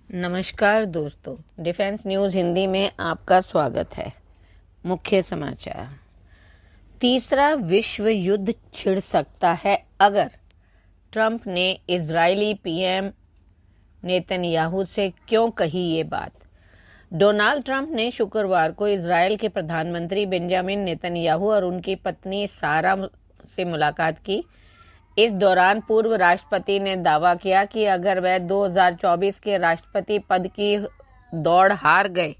नमस्कार दोस्तों, defence news Hindi में आपका स्वागत है। मुख्य समाचार। तीसरा विश्व युद्ध छिड़ सकता है अगर ट्रंप ने इजरायली पीएम नेतन्याहू से क्यों कही ये बात। डोनाल्ड ट्रंप ने शुक्रवार को इजरायल के प्रधानमंत्री बेंजामिन नेतन्याहू और उनकी पत्नी सारा से मुलाकात की। इस दौरान पूर्व राष्ट्रपति ने दावा किया कि अगर वह 2024 के राष्ट्रपति पद की दौड़ हार गए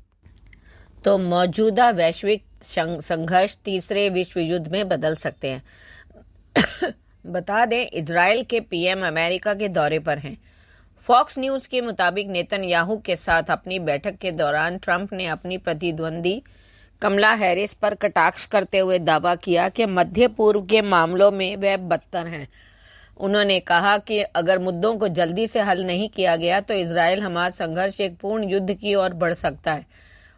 तो मौजूदा वैश्विक संघर्ष तीसरे विश्व युद्ध में बदल सकते हैं। बता दें, इजरायल के पीएम अमेरिका के दौरे पर हैं। फॉक्स न्यूज के मुताबिक नेतन्याहू के साथ अपनी बैठक के दौरान ट्रंप ने अपनी प्रतिद्वंदी कमला हैरिस पर कटाक्ष करते हुए दावा किया कि मध्य पूर्व के मामलों में वह बदतर हैं। उन्होंने कहा कि अगर मुद्दों को जल्दी से हल नहीं किया गया तो इजरायल हमास संघर्ष एक पूर्ण युद्ध की ओर बढ़ सकता है।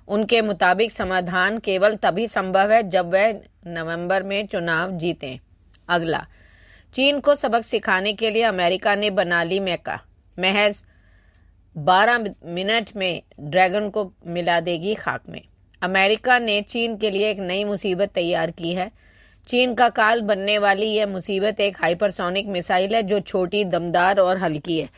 उनके मुताबिक समाधान केवल तभी संभव है जब वह नवंबर में चुनाव जीतें। अगला, चीन को सबक सिखाने के लिए अमेरिका ने बना ली मेका। महज 12 मिनट में ड्रैगन को मिला देगी खाक में। अमेरिका ने चीन के लिए एक नई मुसीबत तैयार की है। चीन का काल बनने वाली यह मुसीबत एक हाइपरसोनिक मिसाइल है जो छोटी, दमदार और हल्की है।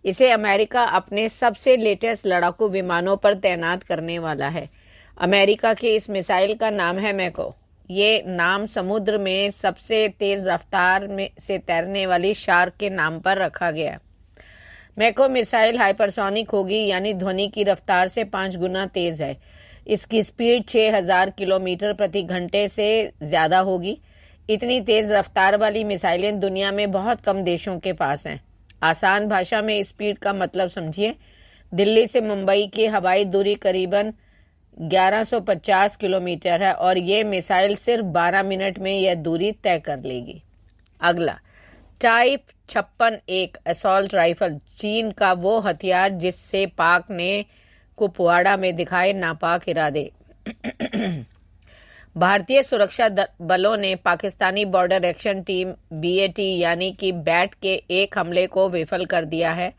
इसे अमेरिका अपने सबसे लेटेस्ट लड़ाकू विमानों पर तैनात करने वाला है। अमेरिका की इस मिसाइल का नाम है मैको। ये नाम समुद्र में सबसे तेज रफ्तार में से तैरने वाली शार्क के नाम पर रखा गया। मैको मिसाइल हाइपरसोनिक होगी, यानी ध्वनि की रफ्तार से 5 गुना तेज है। इसकी स्पीड 6000 किलोमीटर प्रति घंटे से ज्यादा होगी। इतनी तेज रफ्तार वाली मिसाइलें दुनिया में बहुत कम देशों के पास हैं। आसान भाषा में स्पीड का मतलब समझिए। दिल्ली से मुंबई की हवाई दूरी करीबन 1150 किलोमीटर है और ये मिसाइल सिर्फ 12 मिनट में यह दूरी तय कर लेगी। अगला, टाइप 56-1 असॉल्ट राइफल, चीन का वो हथियार जिससे पाक ने कुपवाड़ा में दिखाए नापाक इरादे। भारतीय सुरक्षा बलों ने Pakistani border action team BAT यानी कि बैट के एक हमले को विफल कर दिया है।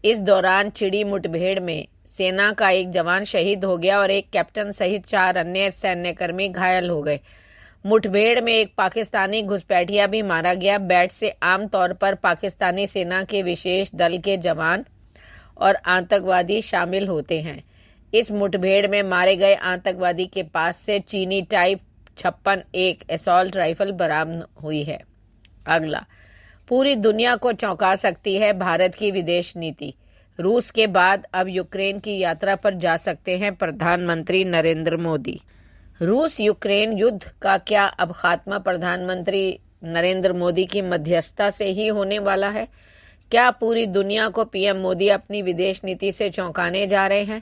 इस दौरान छिड़ी मुठभेड़ में सेना का एक जवान शहीद हो गया और एक कैप्टन सहित 4 अन्य सैन्यकर्मी घायल हो गए। मुठभेड़ में एक पाकिस्तानी घुसपैठिया भी मारा गया। बैट से आमतौर पर पाकिस्तानी सेना के विशेष दल के जवान और आतंकवादी शामिल होते हैं। इस मुठभेड़ में मारे गए आतंकवादी के पास से चीनी टाइप 56-1 असॉल्ट राइफल बरामद हुई है। अगला, पूरी दुनिया को चौंका सकती है भारत की विदेश नीति। रूस के बाद अब यूक्रेन की यात्रा पर जा सकते हैं प्रधानमंत्री नरेंद्र मोदी। रूस यूक्रेन युद्ध का क्या अब खात्मा प्रधानमंत्री नरेंद्र मोदी की मध्यस्थता से ही होने वाला है? क्या पूरी दुनिया को पीएम मोदी अपनी विदेश नीति से चौंकाने जा रहे हैं?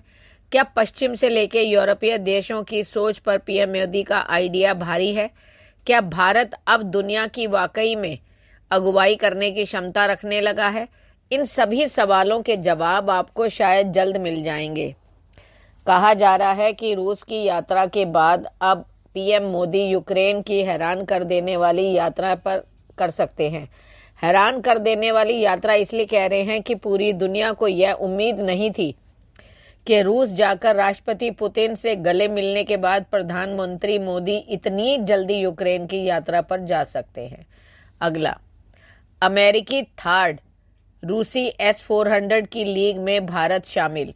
क्या पश्चिम से लेकर यूरोपीय देशों की सोच पर पीएम मोदी का आइडिया भारी है? क्या भारत अब दुनिया की वाकई में अगुवाई करने की क्षमता रखने लगा है? इन सभी सवालों के जवाब आपको शायद जल्द मिल जाएंगे। कहा जा रहा है कि रूस की यात्रा के बाद अब पीएम मोदी यूक्रेन की हैरान कर देने वाली यात्रा पर कर सकते हैं। हैरान कर देने वाली यात्रा इसलिए कह रहे हैं कि पूरी दुनिया को यह उम्मीद नहीं थी कि रूस जाकर राष्ट्रपति पुतिन से गले मिलने के बाद प्रधानमंत्री मोदी इतनी जल्दी यूक्रेन की यात्रा पर जा सकते हैं। अगला, अमेरिकी थर्ड रूसी S-400 की लीग में भारत शामिल।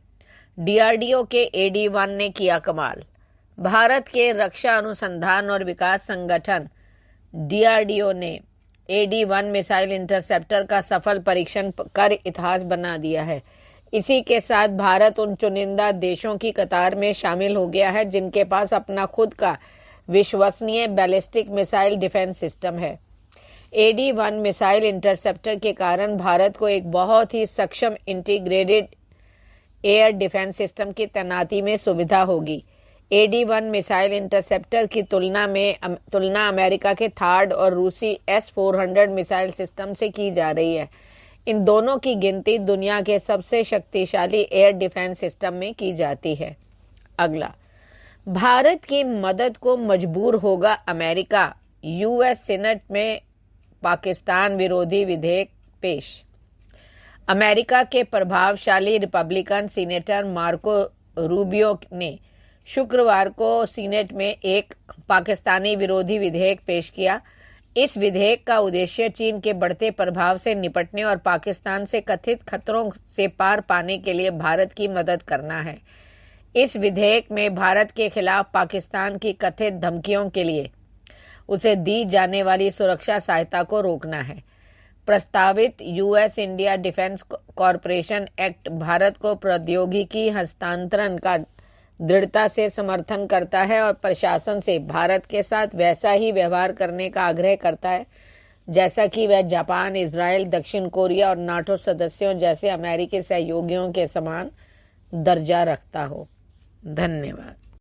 डीआरडीओ के AD-1 ने किया कमाल। भारत के रक्षा अनुसंधान और विकास संगठन डीआरडीओ ने AD-1 मिसाइल इंटरसेप्टर का सफल परीक्षण कर इतिहास बना दिया है। इसी के साथ भारत उन चुनिंदा देशों की कतार में शामिल हो गया है जिनके पास अपना खुद का विश्वसनीय बैलिस्टिक मिसाइल डिफेंस सिस्टम है। AD-1 मिसाइल इंटरसेप्टर के कारण भारत को एक बहुत ही सक्षम इंटीग्रेटेड एयर डिफेंस सिस्टम की तैनाती में सुविधा होगी। AD-1 मिसाइल इंटरसेप्टर की तुलना अमेरिका के थर्ड और रूसी S-400 मिसाइल सिस्टम से की जा रही है। इन दोनों की गिनती दुनिया के सबसे शक्तिशाली एयर डिफेंस सिस्टम में की जाती है। अगला, भारत की मदद को मजबूर होगा अमेरिका। यूएस सीनेट में पाकिस्तान विरोधी विधेयक पेश। अमेरिका के प्रभावशाली रिपब्लिकन सीनेटर मार्को रूबियो ने शुक्रवार को सीनेट में एक पाकिस्तानी विरोधी विधेयक पेश किया। इस विधेयक का उद्देश्य चीन के बढ़ते प्रभाव से निपटने और पाकिस्तान से कथित खतरों से पार पाने के लिए भारत की मदद करना है। इस विधेयक में भारत के खिलाफ पाकिस्तान की कथित धमकियों के लिए उसे दी जाने वाली सुरक्षा सहायता को रोकना है। प्रस्तावित US India defence corporation act Bharat को प्रौद्योगिकी हस्तांतरण का दृढ़ता से समर्थन करता है और प्रशासन से भारत के साथ वैसा ही व्यवहार करने का आग्रह करता है जैसा कि वह जापान, इजराइल, दक्षिण कोरिया और नाटो सदस्यों जैसे अमेरिकी सहयोगियों के समान दर्जा रखता हो। धन्यवाद।